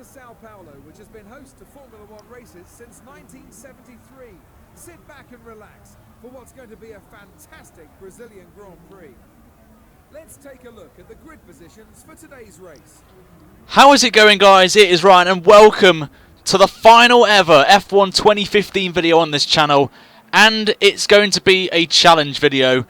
to Sao Paulo, which has been host to Formula One races since 1973. Sit back and relax for what's going to be a fantastic Brazilian Grand Prix. Let's take a look at the grid positions for today's race. How is it going, guys? It is Ryan, and welcome to the final ever F1 2015 video on this channel. And it's going to be a challenge video.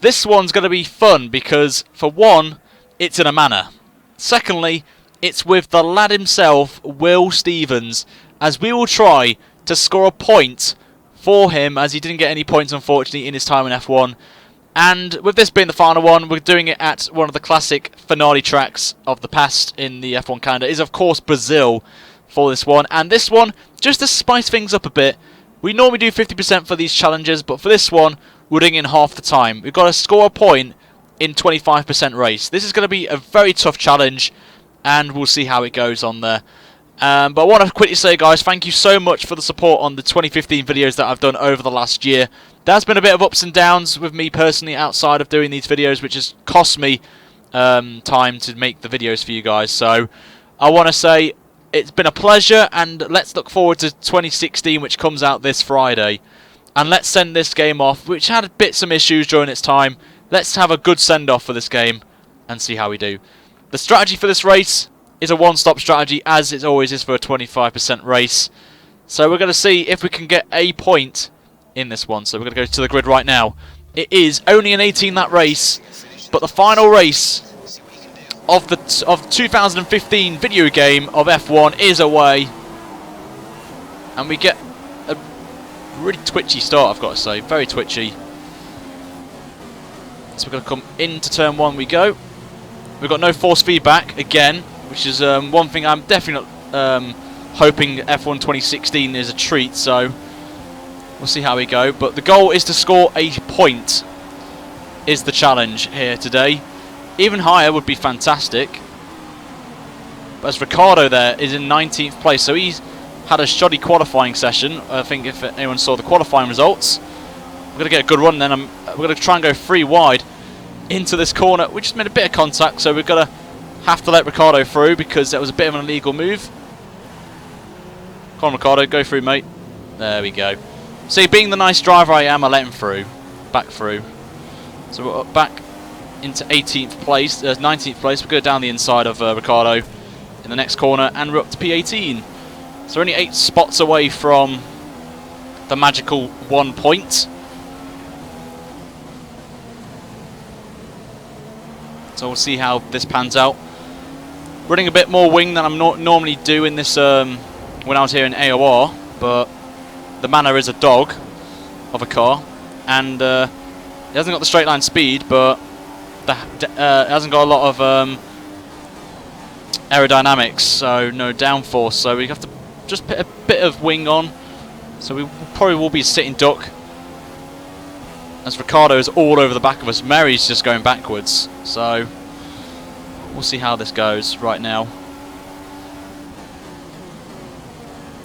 This one's going to be fun because, for one, it's in a manor. Secondly, it's with the lad himself, Will Stevens, as we will try to score a point for him, as he didn't get any points, unfortunately, in his time in F1. And with this being the final one, we're doing it at one of the classic finale tracks of the past in the F1 calendar. It is, of course, Brazil for this one. And this one, just to spice things up a bit, we normally do 50% for these challenges, but for this one, we're doing in half the time. We've got to score a point in 25% race. This is going to be a very tough challenge, and we'll see how it goes on there. But I want to quickly say, guys, thank you so much for the support on the 2015 videos that I've done over the last year. There's been a bit of ups and downs with me personally outside of doing these videos, which has cost me time to make the videos for you guys. So I want to say it's been a pleasure, and let's look forward to 2016, which comes out this Friday. And let's send this game off, which had some issues during its time. Let's have a good send-off for this game and see how we do. The strategy for this race is a one-stop strategy, as it always is for a 25% race. So we're going to see if we can get a point in this one. So we're going to go to the grid right now. It is only an 18-lap race, but the final race of the 2015 video game of F1 is away. And we get a really twitchy start, I've got to say. Very twitchy. So we're going to come into turn one we go. We've got no force feedback again, which is one thing I'm definitely hoping F1 2016 is a treat, so we'll see how we go. But the goal is to score a point, is the challenge here today. Even higher would be fantastic. But as Ricciardo there is in 19th place, so he's had a shoddy qualifying session. I think if anyone saw the qualifying results, we're going to get a good run then. We're going to try and go 3 wide into this corner. We just made a bit of contact, so we're going to have to let Ricciardo through because that was a bit of an illegal move. Come on, Ricciardo, go through, mate. There we go. See, being the nice driver I am, I let him through. Back through. So we're back into 18th place, 19th place. We'll go down the inside of Ricciardo in the next corner, and we're up to P18. So we're only 8 spots away from the magical 1 point. So we'll see how this pans out. Running a bit more wing than I'm normally do in this when I was here in AOR, but the Manor is a dog of a car, and it hasn't got the straight line speed, but it hasn't got a lot of aerodynamics, so no downforce. So we have to just put a bit of wing on. So we probably will be sitting duck, as Ricciardo is all over the back of us. Mary's just going backwards, so we'll see how this goes right now.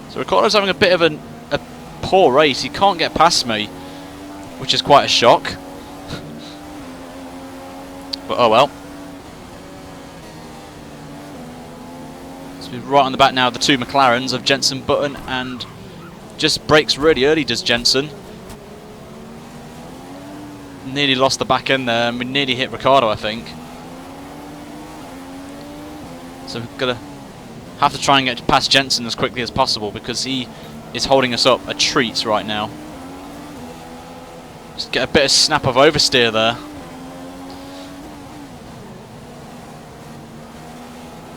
So Ricciardo's having a bit of a poor race. He can't get past me, which is quite a shock. But oh well. So we're right on the back now of the 2 McLarens of Jenson Button, and just brakes really early does Jenson. Nearly lost the back end there, and we nearly hit Ricciardo, I think. So we're going to have to try and get past Jenson as quickly as possible, because he is holding us up a treat right now. Just get a bit of snap of oversteer there.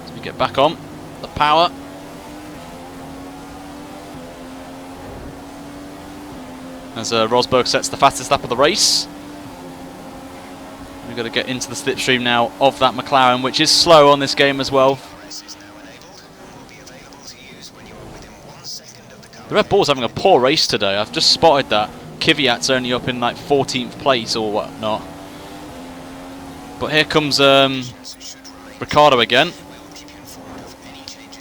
So we get back on the power. As Rosberg sets the fastest lap of the race. We've got to get into the slipstream now of that McLaren, which is slow on this game as well. The Red Bull's having a poor race today. I've just spotted that. Kvyat's only up in like 14th place or whatnot. But here comes Ricciardo again.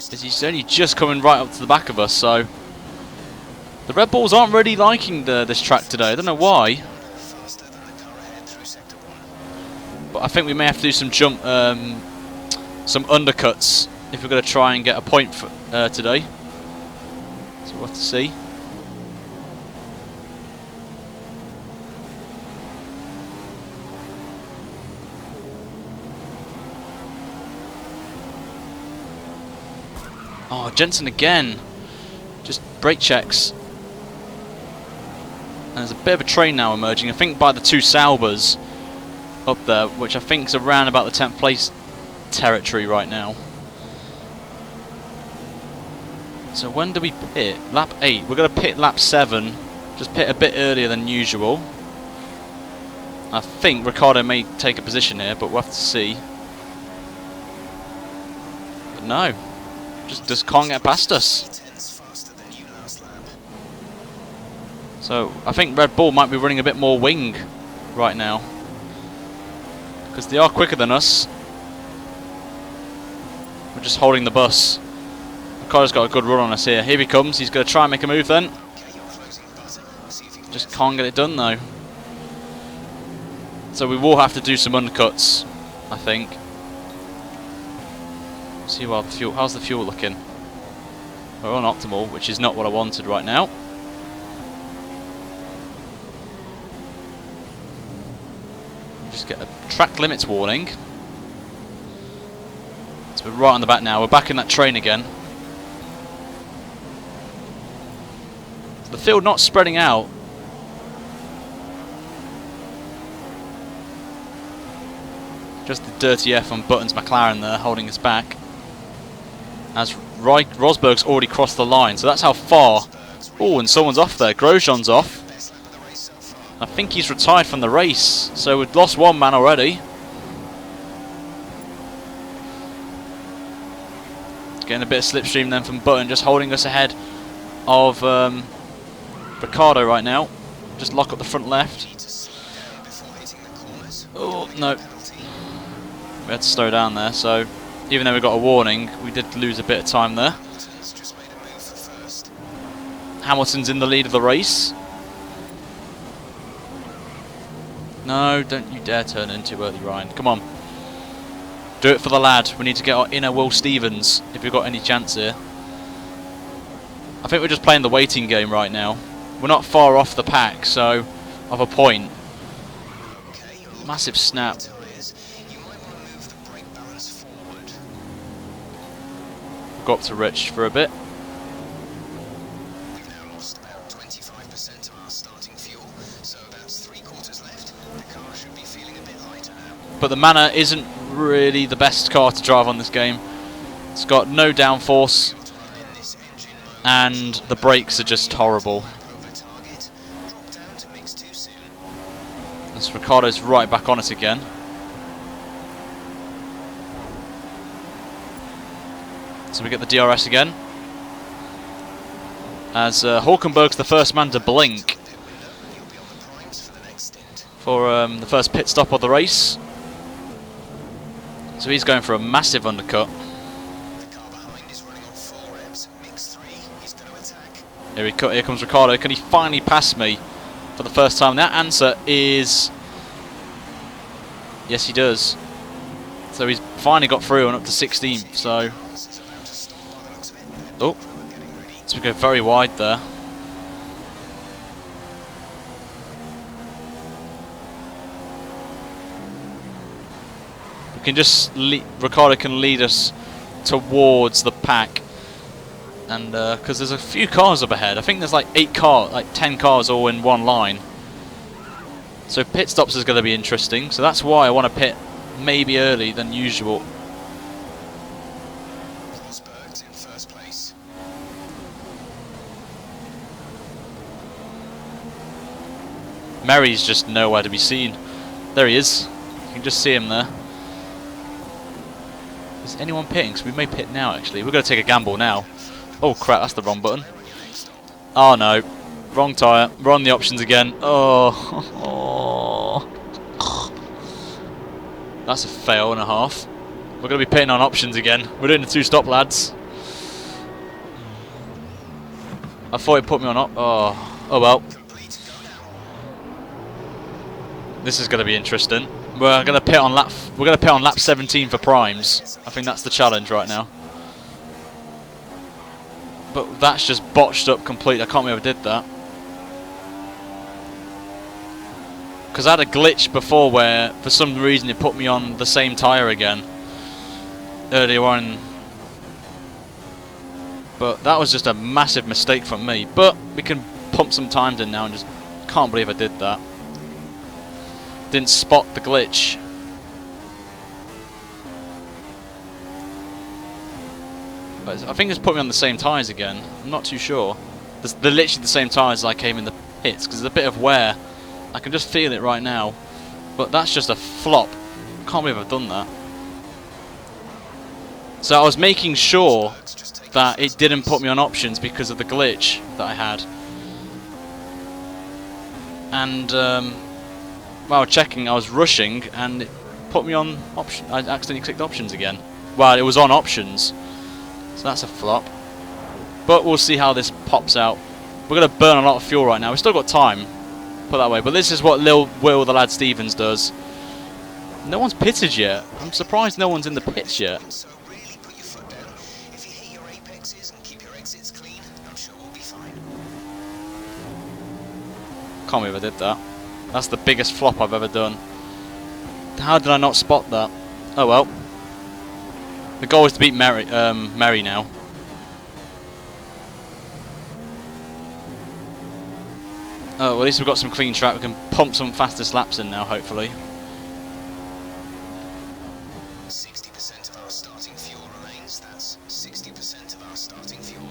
He's only just coming right up to the back of us, so the Red Bulls aren't really liking this track today. I don't know why. But I think we may have to do some undercuts if we're going to try and get a point for, today. So we'll have to see. Oh, Jensen again. Just brake checks. And there's a bit of a train now emerging, I think by the two Saubers up there, which I think is around about the 10th place territory right now. So when do we pit? Lap 8. We're going to pit lap 7. Just pit a bit earlier than usual. I think Ricciardo may take a position here, but we'll have to see. But no. Just can't get past us. So I think Red Bull might be running a bit more wing right now, because they are quicker than us. We're just holding the bus. Ricciardo's got a good run on us here. Here he comes. He's going to try and make a move then. Just can't get it done though. So we will have to do some undercuts, I think. See how the fuel. How's the fuel looking? We're on optimal, which is not what I wanted right now. Just get a track limits warning. So we're right on the back now. We're back in that train again. The field not spreading out. Just the dirty F on Button's McLaren there, holding us back. As Rosberg's already crossed the line, so that's how far. Oh, and someone's off there. Grosjean's off. I think he's retired from the race, so we've lost one man already. Getting a bit of slipstream then from Button, just holding us ahead of Ricciardo right now. Just lock up the front left. Oh, no. We had to slow down there, so even though we got a warning, we did lose a bit of time there. Hamilton's in the lead of the race. No, don't you dare turn in too early, Ryan. Come on. Do it for the lad. We need to get our inner Will Stevens if we've got any chance here. I think we're just playing the waiting game right now. We're not far off the pack, so of a point. Massive snap. We'll go up to Rich for a bit. We've now lost about 25% of our starting fuel, so that's 3/4 left. The car should be feeling a bit lighter now. But the Manor isn't really the best car to drive on this game. It's got no downforce, and the brakes are just horrible. As Ricciardo's right back on it again. So we get the DRS again. As Hulkenberg's the first man to blink for the first pit stop of the race. So he's going for a massive undercut. Here comes Ricciardo. Can he finally pass me for the first time? That answer is yes, he does. So he's finally got through and up to 16th. So oh, so we go very wide there. We can just Ricciardo can lead us towards the pack. And because there's a few cars up ahead, I think there's like 10 cars all in one line. So pit stops is going to be interesting. So that's why I want to pit maybe early than usual. Rosberg's in first place. Merry's just nowhere to be seen. There he is. You can just see him there. Is anyone pitting? So we may pit now actually. We're going to take a gamble now. Oh crap, that's the wrong button. Oh no, wrong tyre. We're on the options again. Oh. That's a fail and a half. We're going to be pitting on options again. We're doing the two stop, lads. I thought it put me on op. Oh well. This is going to be interesting. We're going to pit on lap 17 for primes. I think that's the challenge right now. But that's just botched up completely. I can't believe I did that. Because I had a glitch before where, for some reason, it put me on the same tyre again. Earlier on. But that was just a massive mistake from me. But we can pump some times in now and just can't believe I did that. Didn't spot the glitch. But I think it's put me on the same tyres again. I'm not too sure. They're literally the same tyres as I came in the pits because there's a bit of wear. I can just feel it right now. But that's just a flop. Can't believe I've done that. So I was making sure that it didn't put me on options because of the glitch that I had. And while checking, I was rushing and it put me on option. I accidentally clicked options again. Well, it was on options. So that's a flop. But we'll see how this pops out. We're going to burn a lot of fuel right now. We've still got time, put that way. But this is what Lil Will, the lad Stevens, does. No one's pitted yet. I'm surprised no one's in the pits yet. So really put your foot down. If you hit your apexes and keep your exits clean, I'm sure we'll be fine. Can't believe I did that. That's the biggest flop I've ever done. How did I not spot that? Oh well. The goal is to beat Mary now. Oh, well, at least we've got some clean track. We can pump some fastest laps in now, hopefully. 60% of our starting fuel remains. That's 60% of our starting fuel.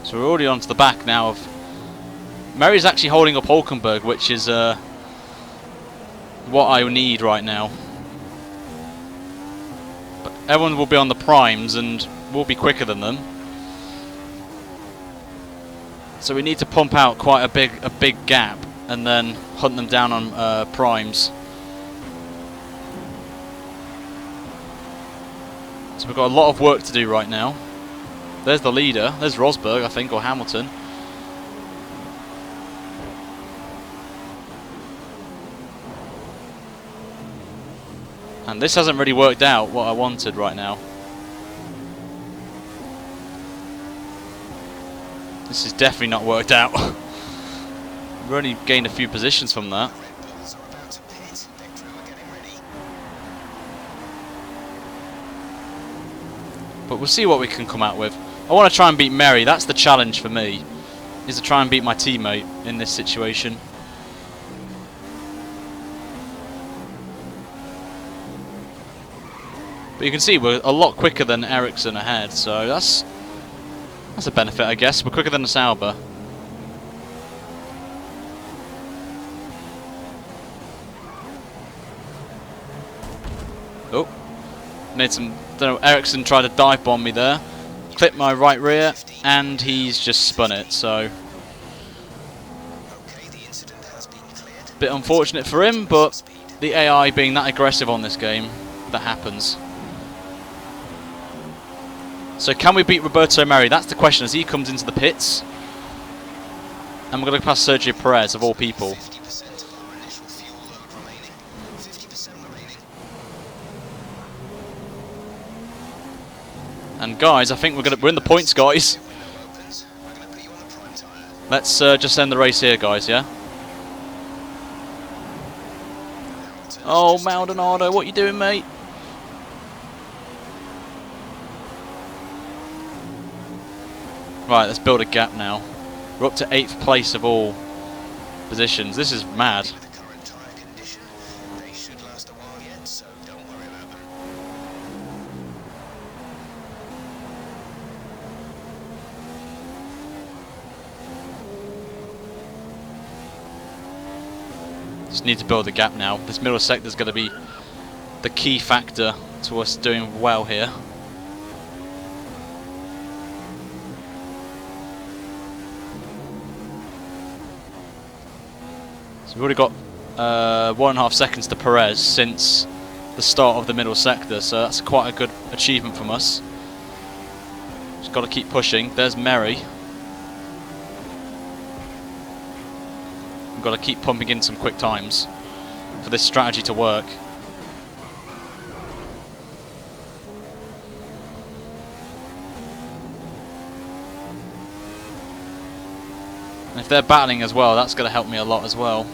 So we're already onto the back now of... Mary's actually holding up Hulkenberg, which is what I need right now. But everyone will be on the primes and we'll be quicker than them. So we need to pump out quite a big gap and then hunt them down on primes. So we've got a lot of work to do right now. There's the leader. There's Rosberg, I think, or Hamilton. And this hasn't really worked out what I wanted right now. This has definitely not worked out. We've only gained a few positions from that. But we'll see what we can come out with. I want to try and beat Mary. That's the challenge for me, is to try and beat my teammate in this situation. But you can see we're a lot quicker than Ericsson ahead, so that's a benefit, I guess. We're quicker than the Sauber. Oh, made some. Don't know. Ericsson tried to dive bomb me there, clipped my right rear, and he's just spun it. So, bit unfortunate for him, but the AI being that aggressive on this game, that happens. So can we beat Roberto Merri? That's the question as he comes into the pits. And we're going to pass Sergio Perez, of all people. And guys, I think we're in the points, guys. Let's just end the race here, guys, yeah? Oh, Maldonado, what you doing, mate? Right, let's build a gap now. We're up to 8th place of all positions. This is mad. Just need to build a gap now. This middle sector is going to be the key factor to us doing well here. So we've already got 1.5 seconds to Perez since the start of the middle sector, so that's quite a good achievement from us. Just got to keep pushing. There's Merri. We've got to keep pumping in some quick times for this strategy to work. And if they're battling as well, that's going to help me a lot as well.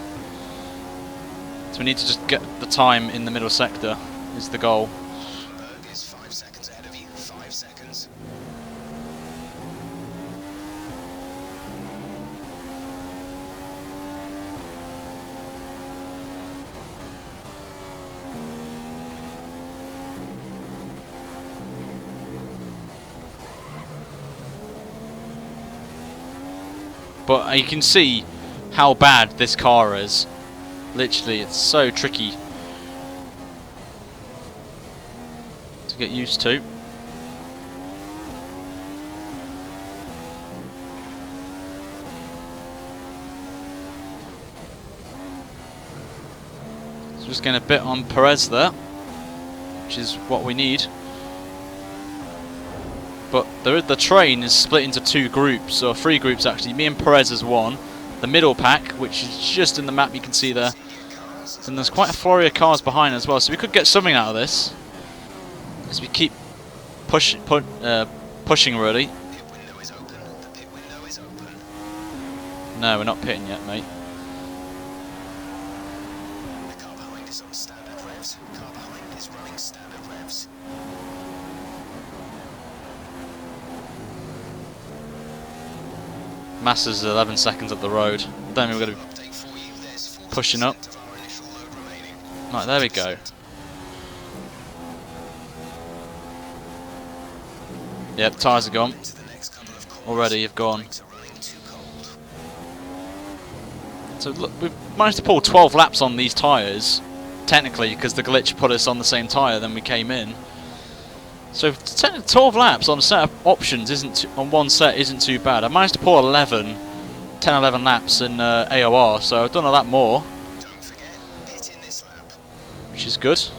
So we need to just get the time in the middle sector is the goal. Berg is 5 seconds ahead of you. 5 seconds. But you can see how bad this car is. Literally, it's so tricky to get used to. So just getting a bit on Perez there, which is what we need. But the train is split into 2 groups, or 3 groups actually. Me and Perez as one. The middle pack, which is just in the map, you can see there. And there's quite a flurry of cars behind as well, so we could get something out of this as we keep pushing really. Pit window is open. The pit window is open. No, we're not pitting yet, mate. The car behind is on standard revs. Car behind is running standard revs. Massa's 11 seconds up the road. I don't think we're going to be Update for you. There's 40% pushing up. of our initial load remaining. Right, there we go. Yep, tyres are gone. Into the next couple of corners. Already have gone. Brakes are running too cold. So look, we've managed to pull 12 laps on these tyres. Technically, because the glitch put us on the same tyre than we came in. So 12 laps on a set of options on one set isn't too bad. I managed to pull 10, 11 laps in AOR, so I've done a lot more, Don't forget, pit in this lap. which is good. So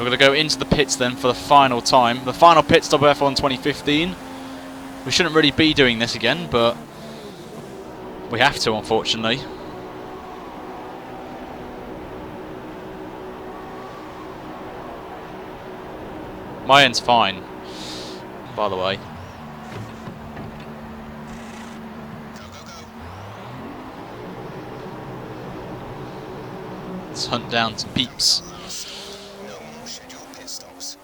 we're going to go into the pits then for the final time. The final pit stop of F1 2015. We shouldn't really be doing this again, but we have to, unfortunately. My end's fine, by the way. Go, go, go. Let's hunt down some peeps. No more scheduled pit stops.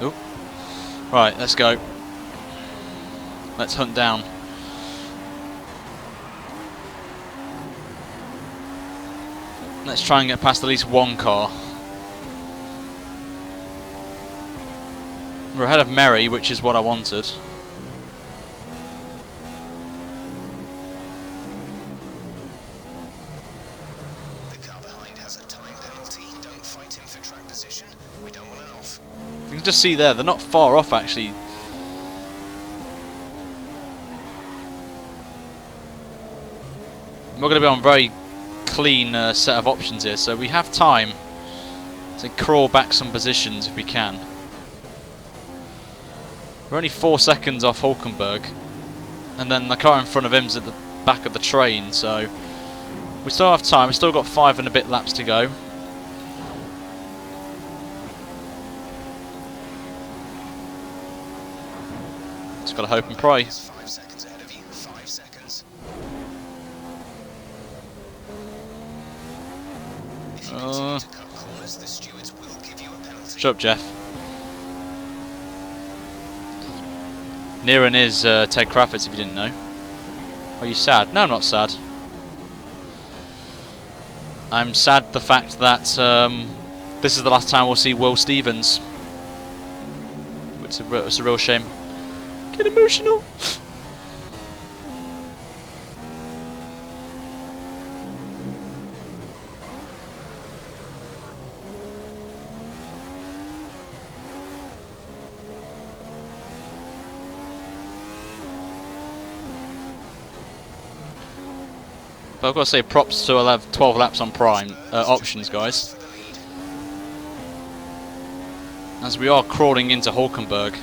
Oh. Right, let's go. Let's hunt down. Let's try and get past at least one car. We're ahead of Merry, which is what I wanted. The car behind has a time penalty. Don't fight him for track position. We don't want an off. You can just see there, they're not far off actually. We're going to be on very clean set of options here, so we have time to crawl back some positions if we can. We're only 4 seconds off Hulkenberg, and then the car in front of him's at the back of the train, so we still have time. We've still got 5 and a bit laps to go. Just got to hope and pray. Is 5 seconds ahead of you. 5 seconds. If you continue to cut corners, the stewards will give you a penalty. Shut up, Jeff. Niran is Ted Kravitz, if you didn't know. Are you sad? No, I'm not sad. I'm sad the fact that this is the last time we'll see Will Stevens. It's a real shame. Get emotional. But I've got to say props to 12 laps on prime options, guys. As we are crawling into Hulkenberg.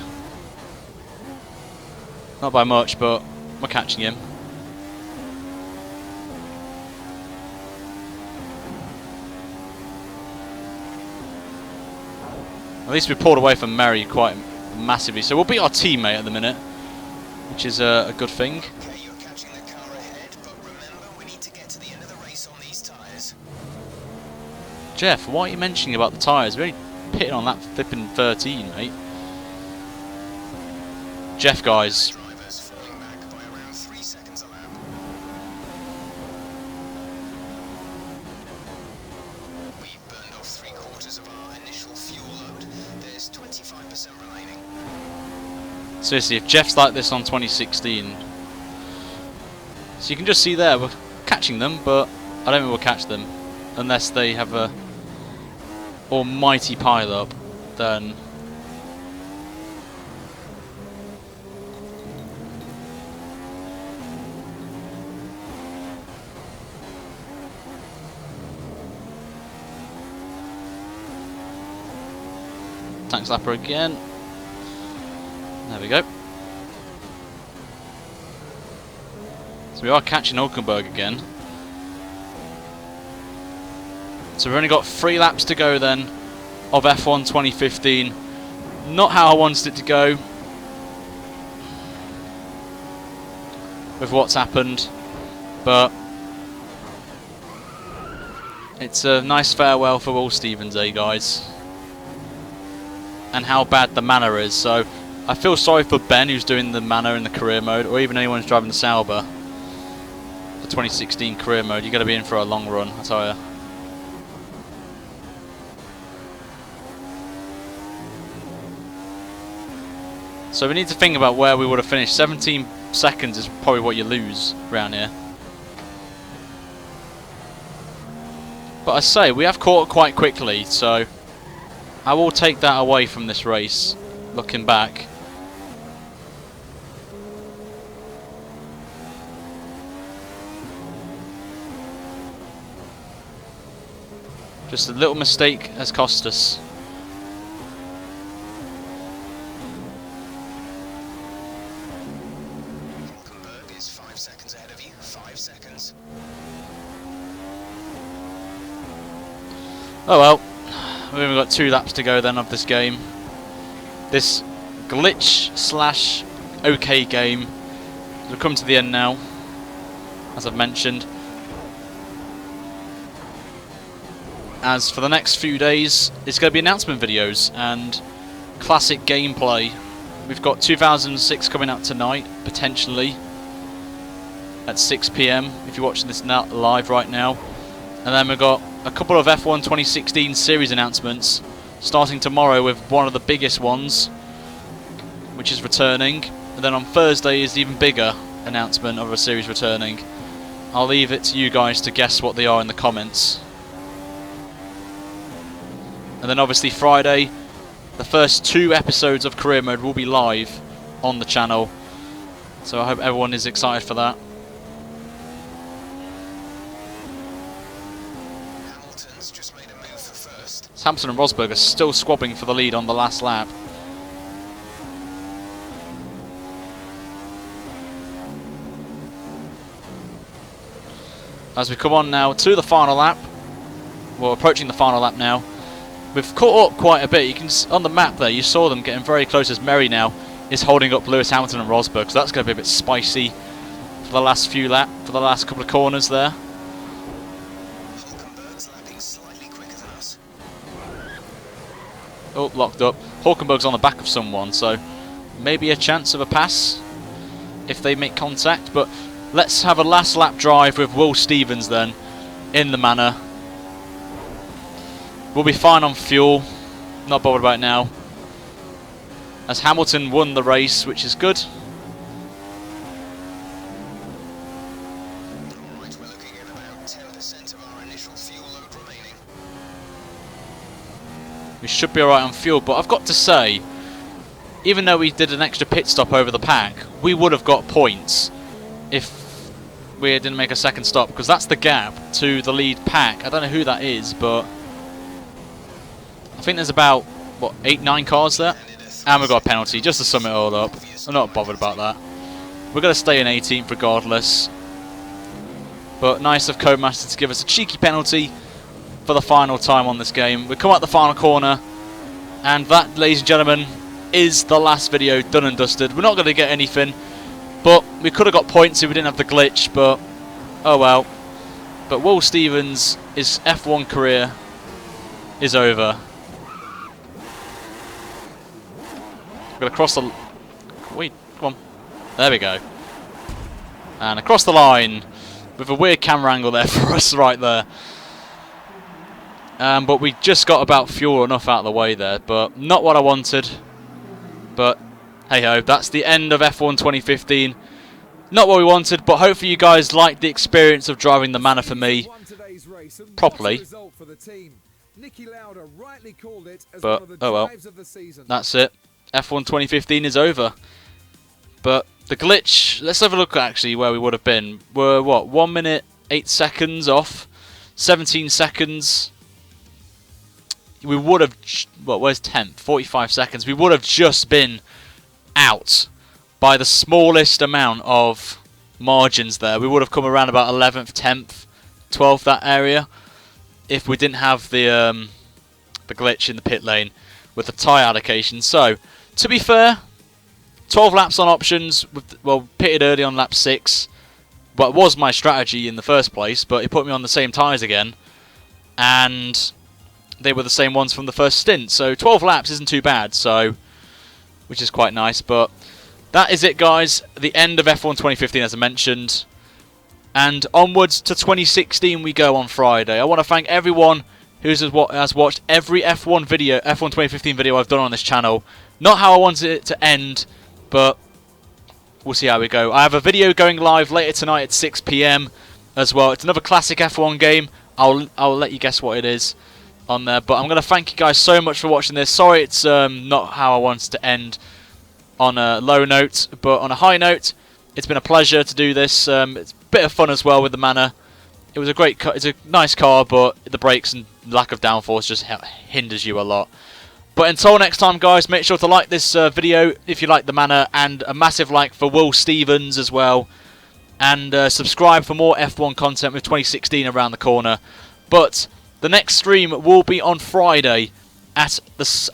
Not by much, but we're catching him. At least we pulled away from Merry quite massively. So we'll beat our teammate at the minute, which is a good thing. Okay, you're catching the car ahead, but remember we need to get to the end of the race on these tyres. Jeff, why are you mentioning about the tyres? We're only pitting on that flipping 13, mate. Jeff, guys. Drivers falling back by around 3 seconds a lap. We've burned off 3/4 of our initial fuel load. There's 25% remaining. Seriously, if Jeff's like this on 2016, so you can just see there, we're catching them, but I don't think we'll catch them unless they have a almighty pile up. Then tank slapper again. There we go. So we are catching Hulkenberg again. So we've only got 3 laps to go then of F1 2015. Not how I wanted it to go with what's happened, but it's a nice farewell for Will Stevens, guys. And how bad the manor is. So I feel sorry for Ben, who's doing the manor in the career mode, or even anyone who's driving the Sauber. The 2016 career mode, you're going to be in for a long run, I tell you. So we need to think about where we would have finished. 17 seconds is probably what you lose around here. But I say, we have caught quite quickly, so I will take that away from this race, looking back. Just a little mistake has cost us. Hulkenberg is 5 seconds ahead of you. 5 seconds. Oh well, we've only got 2 laps to go then of this game. This glitch slash OK game. We've come to the end now, as I've mentioned. As for the next few days, it's going to be announcement videos and classic gameplay. We've got 2006 coming out tonight, potentially, at 6 PM, if you're watching this live right now. And then we've got a couple of F1 2016 series announcements, starting tomorrow with one of the biggest ones, which is returning. And then on Thursday is the even bigger announcement of a series returning. I'll leave it to you guys to guess what they are in the comments. And then obviously Friday, the first 2 episodes of Career Mode will be live on the channel. So I hope everyone is excited for that. Hamilton's just made a move for first. Hamilton and Rosberg are still squabbling for the lead on the last lap. As we come on now to the final lap, we're approaching the final lap now. We've caught up quite a bit. You can on the map there, you saw them getting very close as Merry now is holding up Lewis Hamilton and Rosberg. So that's going to be a bit spicy for the last few for the last couple of corners there. Hulkenberg's lapping slightly quicker than us. Oh, locked up. Hulkenberg's on the back of someone, so maybe a chance of a pass if they make contact. But let's have a last lap drive with Will Stevens then in the manor. We'll be fine on fuel, not bothered about it now, as Hamilton won the race, which is good. Alright, we're looking at about 10% of our initial fuel load remaining. We should be alright on fuel, but I've got to say, even though we did an extra pit stop over the pack, we would have got points if we didn't make a second stop, because that's the gap to the lead pack. I don't know who that is, but I think there's about, what, 8-9 cars there? And we've got a penalty, just to sum it all up. I'm not bothered about that. We're going to stay in 18th regardless. But nice of Codemaster to give us a cheeky penalty for the final time on this game. We come out the final corner, And that, ladies and gentlemen, is the last video done and dusted. We're not going to get anything, but we could have got points if we didn't have the glitch, but oh well. But Will Stevens' F1 career is over. We're going to cross the... Wait, come on. There we go. And across the line with a weird camera angle there for us right there. But we just got about fuel enough out of the way there, but not what I wanted. But hey ho, that's the end of F1 2015. Not what we wanted, but hopefully you guys liked the experience of driving the Manor for me properly. But oh well, that's it. F1 2015 is over. But the glitch, let's have a look actually where we would have been. We're what, 1 minute 8 seconds off, 17 seconds. We would have, well, where's 10th? 45 seconds. We would have just been out by the smallest amount of margins there. We would have come around about 11th, 10th, 12th, that area, if we didn't have the glitch in the pit lane with the tyre allocation. So, to be fair, 12 laps on options, well, pitted early on lap 6. But it was my strategy in the first place, but it put me on the same tyres again. And they were the same ones from the first stint. So 12 laps isn't too bad, so which is quite nice. But that is it, guys. The end of F1 2015, as I mentioned. And onwards to 2016 we go on Friday. I want to thank everyone who has watched every F1 2015 video I've done on this channel. Not how I wanted it to end, but we'll see how we go. I have a video going live later tonight at 6 PM as well. It's another classic F1 game. I'll let you guess what it is on there. But I'm going to thank you guys so much for watching this. Sorry it's not how I wanted to end on a low note, but on a high note, it's been a pleasure to do this. It's a bit of fun as well with the Manor. It was a great car. It's a nice car, but the brakes and lack of downforce just hinders you a lot. But until next time, guys, make sure to like this video if you like the Manor, and a massive like for Will Stevens as well. And subscribe for more F1 content with 2016 around the corner. But the next stream will be on Friday at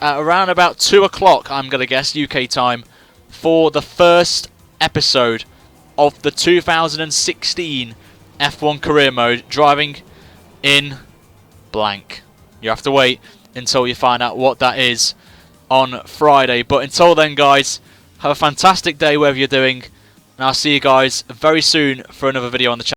around about 2 o'clock, I'm going to guess, UK time, for the first episode of the 2016 F1 career mode, driving in blank. You have to wait until you find out what that is on Friday. But until then, guys, have a fantastic day wherever you're doing, and I'll see you guys very soon for another video on the channel.